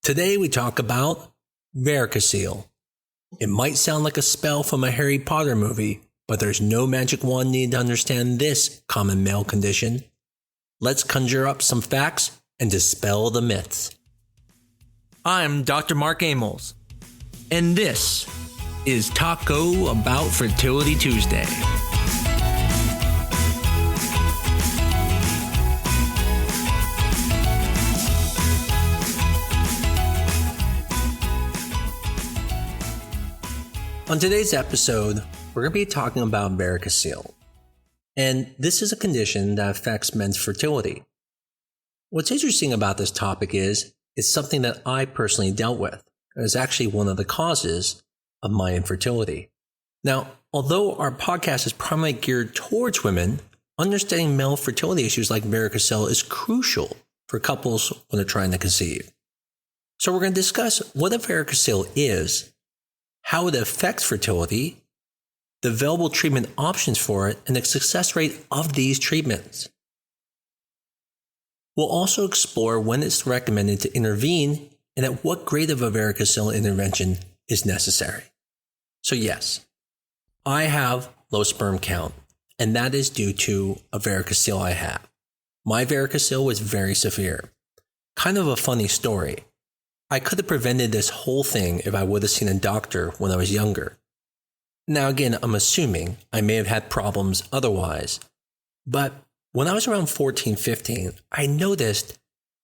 Today we talk about Varicocele. It might sound like a spell from a Harry Potter movie, but there's no magic wand needed to understand this common male condition. Let's conjure up some facts and dispel the myths. I'm Dr. Mark Amols, and this is Taco Bout Fertility Tuesday. On today's episode, we're going to be talking about varicocele. And this is a condition that affects men's fertility. What's interesting about this topic is it's something that I personally dealt with. It was actually one of the causes of my infertility. Now, although our podcast is primarily geared towards women, understanding male fertility issues like varicocele is crucial for couples when they're trying to conceive. So we're going to discuss what a varicocele is, how it affects fertility, the available treatment options for it, and the success rate of these treatments. We'll also explore when it's recommended to intervene and at what grade of a varicocele intervention is necessary. So yes, I have low sperm count, and that is due to a varicocele I have. My varicocele was very severe. Kind of a funny story. I could have prevented this whole thing if I would have seen a doctor when I was younger. Now again, I'm assuming I may have had problems otherwise, but when I was around 14, 15, I noticed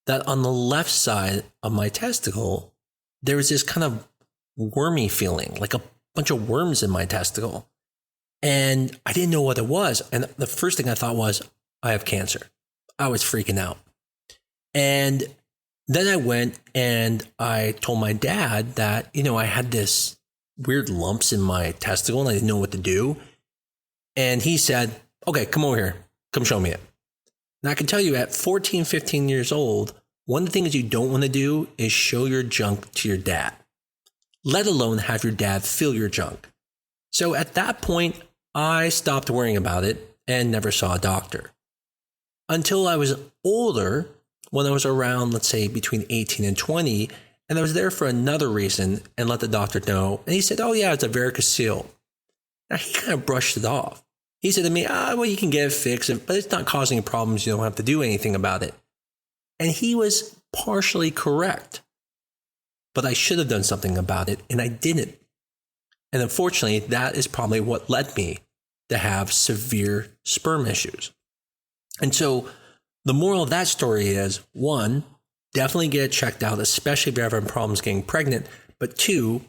that on the left side of my testicle, there was this kind of wormy feeling, like a bunch of worms in my testicle. And I didn't know what it was. And the first thing I thought was, I have cancer. I was freaking out. And then I went and I told my dad that, I had this weird lumps in my testicle and I didn't know what to do. And he said, okay, come over here. Come show me it. And I can tell you at 14, 15 years old, one of the things you don't want to do is show your junk to your dad, let alone have your dad feel your junk. So at that point, I stopped worrying about it and never saw a doctor. Until I was older, when I was around, let's say, between 18 and 20, and I was there for another reason and let the doctor know. And he said, oh, yeah, it's a varicocele. Now, he kind of brushed it off. He said to me, well, you can get it fixed, but it's not causing problems. You don't have to do anything about it. And he was partially correct. But I should have done something about it, and I didn't. And unfortunately, that is probably what led me to have severe sperm issues. And so the moral of that story is, one, definitely get it checked out, especially if you're having problems getting pregnant. But two,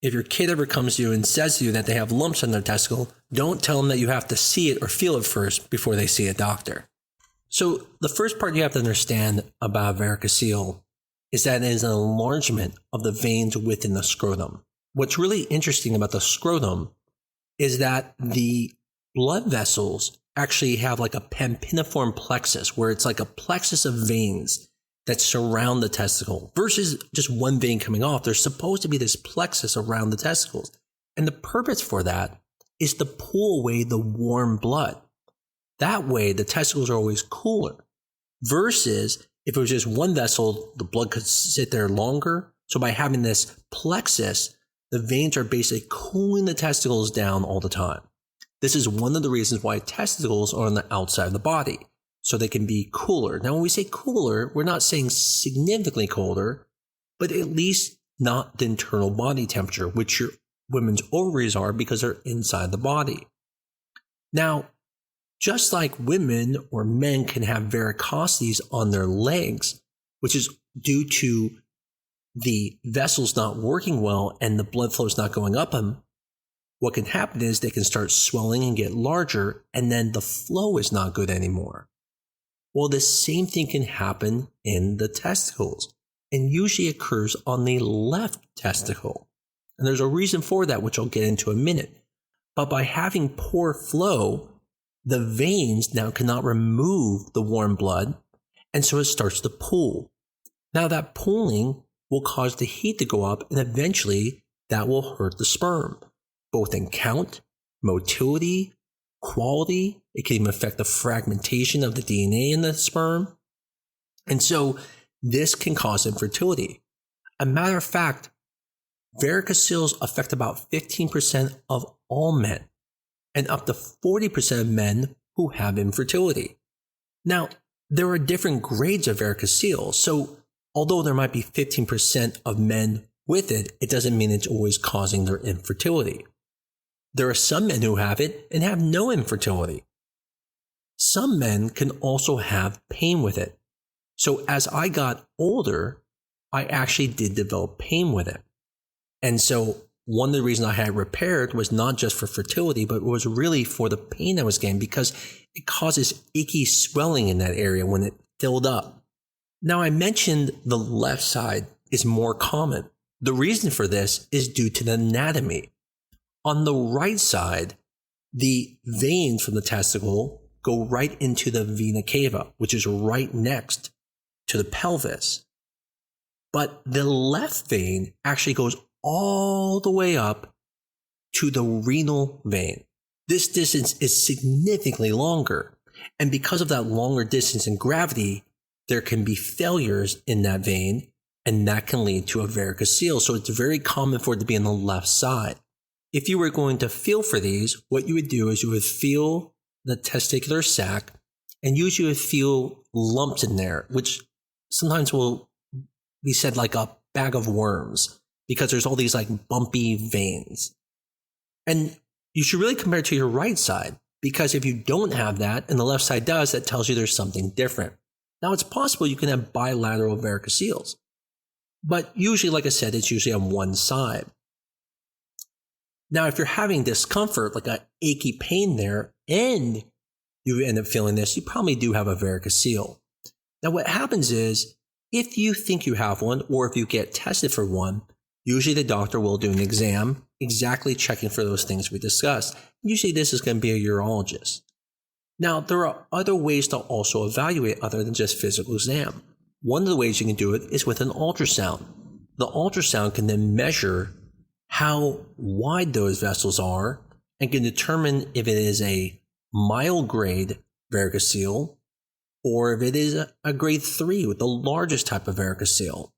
if your kid ever comes to you and says to you that they have lumps on their testicle, don't tell them that you have to see it or feel it first before they see a doctor. So the first part you have to understand about varicocele is that it is an enlargement of the veins within the scrotum. What's really interesting about the scrotum is that the blood vessels actually have like a pampiniform plexus, where it's like a plexus of veins that surround the testicle versus just one vein coming off. There's supposed to be this plexus around the testicles. And the purpose for that is to pull away the warm blood. That way, the testicles are always cooler versus if it was just one vessel, the blood could sit there longer. So by having this plexus, the veins are basically cooling the testicles down all the time. This is one of the reasons why testicles are on the outside of the body, so they can be cooler. Now, when we say cooler, we're not saying significantly colder, but at least not the internal body temperature, which your women's ovaries are because they're inside the body. Now, just like women or men can have varicosities on their legs, which is due to the vessels not working well and the blood flow is not going up them, what can happen is they can start swelling and get larger, and then the flow is not good anymore. Well, the same thing can happen in the testicles, and usually occurs on the left testicle. And there's a reason for that, which I'll get into in a minute. But by having poor flow, the veins now cannot remove the warm blood, and so it starts to pool. Now that pooling will cause the heat to go up, and eventually that will hurt the sperm, both in count, motility, quality. It can even affect the fragmentation of the DNA in the sperm. And so this can cause infertility. A matter of fact, varicoceles affect about 15% of all men and up to 40% of men who have infertility. Now, there are different grades of varicocele, so although there might be 15% of men with it, it doesn't mean it's always causing their infertility. There are some men who have it and have no infertility. Some men can also have pain with it. So as I got older, I actually did develop pain with it. And so one of the reasons I had it repaired was not just for fertility, but it was really for the pain I was getting because it causes icky swelling in that area when it filled up. Now, I mentioned the left side is more common. The reason for this is due to the anatomy. On the right side, the veins from the testicle go right into the vena cava, which is right next to the pelvis. But the left vein actually goes all the way up to the renal vein. This distance is significantly longer. And because of that longer distance and gravity, there can be failures in that vein, and that can lead to a varicocele. So it's very common for it to be on the left side. If you were going to feel for these, what you would do is you would feel the testicular sac, and usually you would feel lumps in there, which sometimes will be said like a bag of worms, because there's all these like bumpy veins. And you should really compare it to your right side, because if you don't have that and the left side does, that tells you there's something different. Now, it's possible you can have bilateral varicoceles, but usually, like I said, it's usually on one side. Now, if you're having discomfort, like an achy pain there, and you end up feeling this, you probably do have a varicocele. Now, what happens is, if you think you have one, or if you get tested for one, usually the doctor will do an exam, exactly checking for those things we discussed. Usually this is going to be a urologist. Now, there are other ways to also evaluate other than just physical exam. One of the ways you can do it is with an ultrasound. The ultrasound can then measure how wide those vessels are and can determine if it is a mild grade varicocele or if it is a grade 3 with the largest type of varicocele.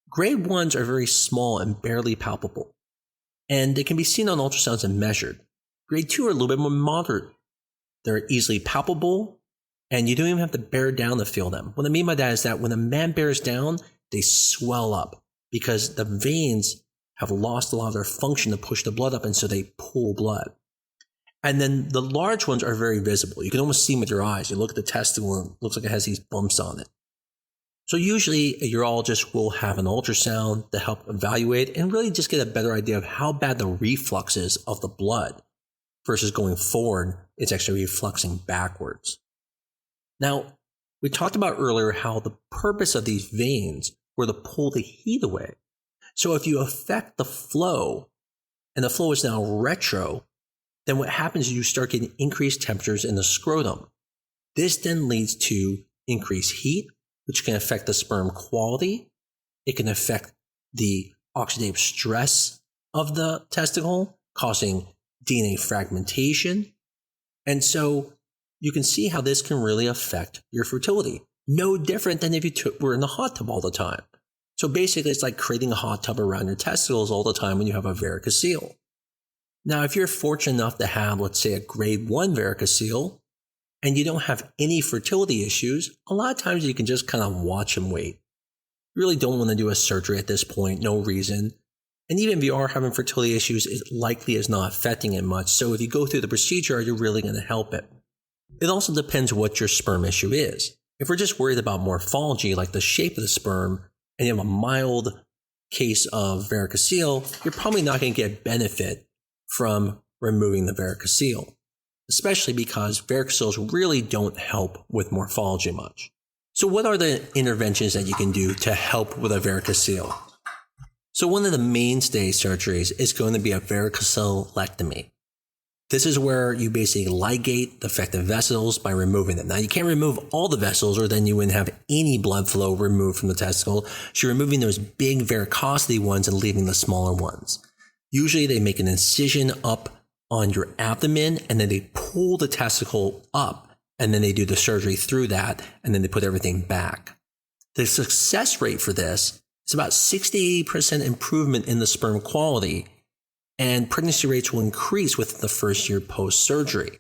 Grade 1s are very small and barely palpable, and they can be seen on ultrasounds and measured. Grade 2 are a little bit more moderate. They're easily palpable, and you don't even have to bear down to feel them. What I mean by that is that when a man bears down, they swell up because the veins have lost a lot of their function to push the blood up, and so they pull blood. And then the large ones are very visible. You can almost see them with your eyes. You look at the testicle and it looks like it has these bumps on it. So usually a urologist will have an ultrasound to help evaluate and really just get a better idea of how bad the reflux is of the blood versus going forward, it's actually refluxing backwards. Now, we talked about earlier how the purpose of these veins were to pull the heat away. So if you affect the flow, and the flow is now retro, then what happens is you start getting increased temperatures in the scrotum. This then leads to increased heat, which can affect the sperm quality. It can affect the oxidative stress of the testicle, causing DNA fragmentation. And so you can see how this can really affect your fertility. No different than if you were in the hot tub all the time. So basically, it's like creating a hot tub around your testicles all the time when you have a varicocele. Now, if you're fortunate enough to have, let's say, a grade 1 varicocele, and you don't have any fertility issues, a lot of times you can just kind of watch and wait. You really don't want to do a surgery at this point, no reason. And even if you are having fertility issues, it likely is not affecting it much. So if you go through the procedure, are you really going to help it? It also depends what your sperm issue is. If we're just worried about morphology, like the shape of the sperm, and you have a mild case of varicocele, you're probably not going to get benefit from removing the varicocele, especially because varicoceles really don't help with morphology much. So what are the interventions that you can do to help with a varicocele? So one of the mainstay surgeries is going to be a varicocelectomy. This is where you basically ligate the affected vessels by removing them. Now, you can't remove all the vessels or then you wouldn't have any blood flow removed from the testicle. So you're removing those big varicosity ones and leaving the smaller ones. Usually they make an incision up on your abdomen and then they pull the testicle up and then they do the surgery through that and then they put everything back. The success rate for this It's about 60 to 80% improvement in the sperm quality, and pregnancy rates will increase within the first year post-surgery.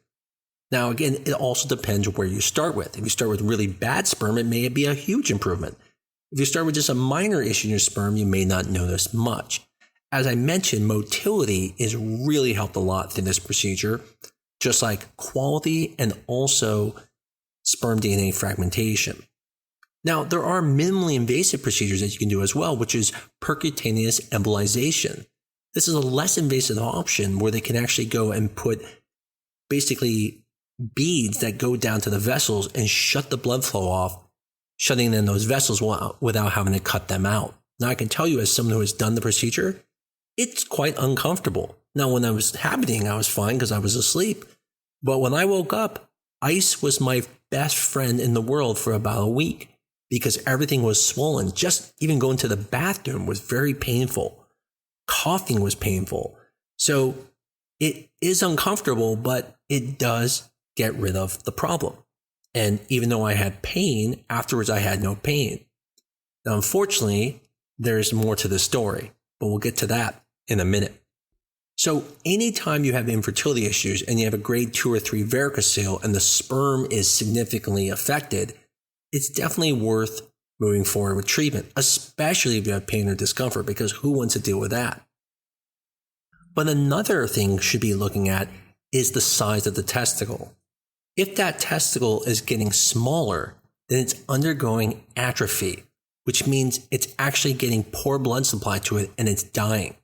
Now, again, it also depends where you start with. If you start with really bad sperm, it may be a huge improvement. If you start with just a minor issue in your sperm, you may not notice much. As I mentioned, motility is really helped a lot through this procedure, just like quality and also sperm DNA fragmentation. Now, there are minimally invasive procedures that you can do as well, which is percutaneous embolization. This is a less invasive option where they can actually go and put basically beads that go down to the vessels and shut the blood flow off, shutting in those vessels without having to cut them out. Now, I can tell you as someone who has done the procedure, it's quite uncomfortable. Now, when I was happening, I was fine because I was asleep. But when I woke up, ice was my best friend in the world for about a week because everything was swollen. Just even going to the bathroom was very painful. Coughing was painful. So it is uncomfortable, but it does get rid of the problem. And even though I had pain, afterwards I had no pain. Now, unfortunately, there's more to the story, but we'll get to that in a minute. So anytime you have infertility issues and you have a grade 2 or 3 varicocele and the sperm is significantly affected, it's definitely worth moving forward with treatment, especially if you have pain or discomfort, because who wants to deal with that? But another thing you should be looking at is the size of the testicle. If that testicle is getting smaller, then it's undergoing atrophy, which means it's actually getting poor blood supply to it and it's dying.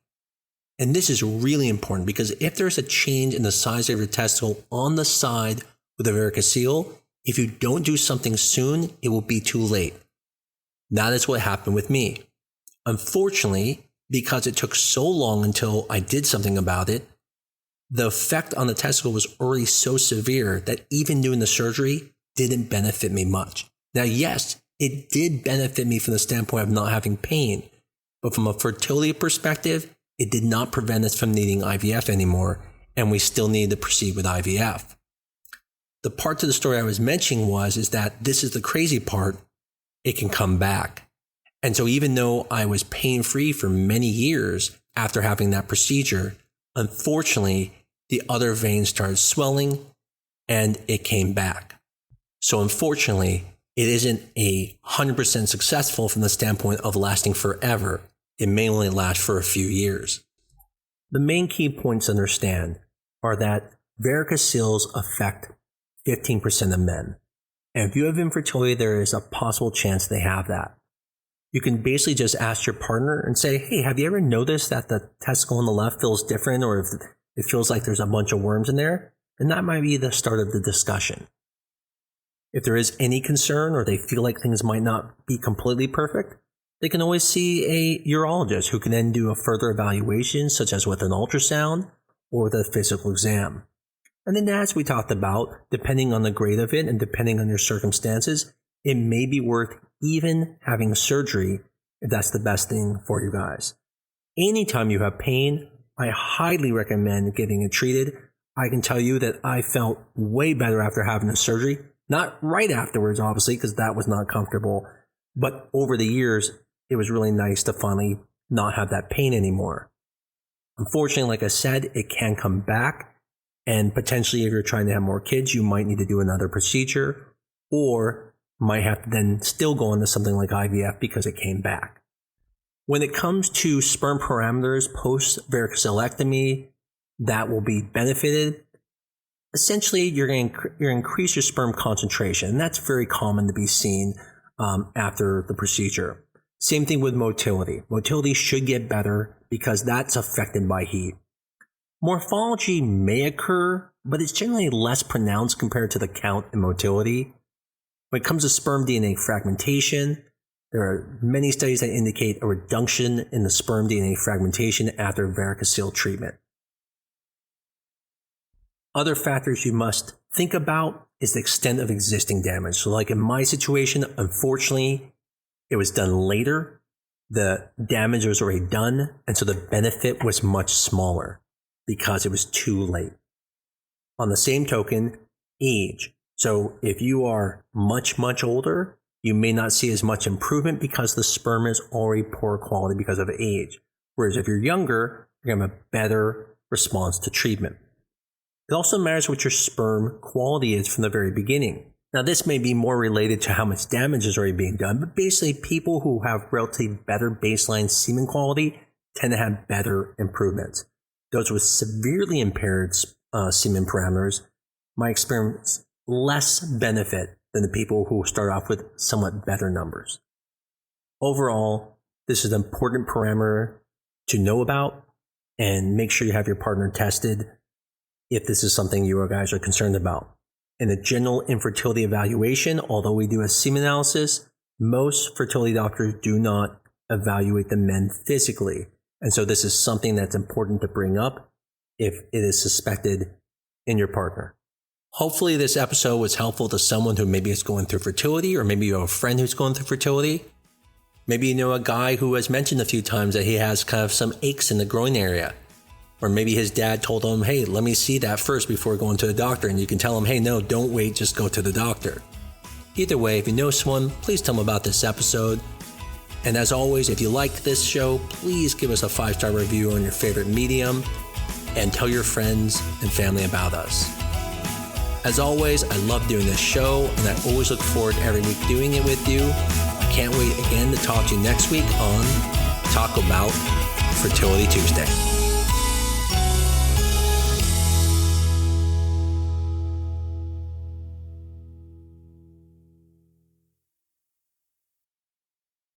And this is really important because if there's a change in the size of your testicle on the side with a varicocele, if you don't do something soon, it will be too late. That is what happened with me. Unfortunately, because it took so long until I did something about it, the effect on the testicle was already so severe that even doing the surgery didn't benefit me much. Now, yes, it did benefit me from the standpoint of not having pain, but from a fertility perspective, it did not prevent us from needing IVF anymore, and we still needed to proceed with IVF. The part to the story I was mentioning is that this is the crazy part, it can come back. And so even though I was pain-free for many years after having that procedure, unfortunately, the other veins started swelling and it came back. So unfortunately, it isn't 100% successful from the standpoint of lasting forever. It may only last for a few years. The main key points to understand are that varicoceles affect 15% of men. And if you have infertility, there is a possible chance they have that. You can basically just ask your partner and say, hey, have you ever noticed that the testicle on the left feels different, or if it feels like there's a bunch of worms in there? And that might be the start of the discussion. If there is any concern or they feel like things might not be completely perfect, they can always see a urologist who can then do a further evaluation, such as with an ultrasound or with a physical exam. And then as we talked about, depending on the grade of it and depending on your circumstances, it may be worth even having surgery if that's the best thing for you guys. Anytime you have pain, I highly recommend getting it treated. I can tell you that I felt way better after having the surgery. Not right afterwards, obviously, because that was not comfortable. But over the years, it was really nice to finally not have that pain anymore. Unfortunately, like I said, it can come back. And potentially, if you're trying to have more kids, you might need to do another procedure or might have to then still go into something like IVF because it came back. When it comes to sperm parameters post-varicocelectomy, that will be benefited. Essentially, you're going to increase your sperm concentration, and that's very common to be seen after the procedure. Same thing with motility. Motility should get better because that's affected by heat. Morphology may occur, but it's generally less pronounced compared to the count and motility. When it comes to sperm DNA fragmentation, there are many studies that indicate a reduction in the sperm DNA fragmentation after varicocele treatment. Other factors you must think about is the extent of existing damage. So like in my situation, unfortunately, it was done later. The damage was already done, and so the benefit was much smaller because it was too late. On the same token, age. So if you are much, much older, you may not see as much improvement because the sperm is already poor quality because of age. Whereas if you're younger, you're going to have a better response to treatment. It also matters what your sperm quality is from the very beginning. Now, this may be more related to how much damage is already being done, but basically people who have relatively better baseline semen quality tend to have better improvements. Those with severely impaired semen parameters might experience less benefit than the people who start off with somewhat better numbers. Overall, this is an important parameter to know about, and make sure you have your partner tested if this is something you guys are concerned about. In a general infertility evaluation, although we do a semen analysis, most fertility doctors do not evaluate the men physically. And so this is something that's important to bring up if it is suspected in your partner. Hopefully this episode was helpful to someone who maybe is going through fertility, or maybe you have a friend who's going through fertility. Maybe you know a guy who has mentioned a few times that he has kind of some aches in the groin area. Or maybe his dad told him, hey, let me see that first before going to the doctor. And you can tell him, hey, no, don't wait, just go to the doctor. Either way, if you know someone, please tell them about this episode. And as always, if you liked this show, please give us a 5-star review on your favorite medium and tell your friends and family about us. As always, I love doing this show, and I always look forward to every week doing it with you. I can't wait again to talk to you next week on Taco Bout Fertility Tuesday.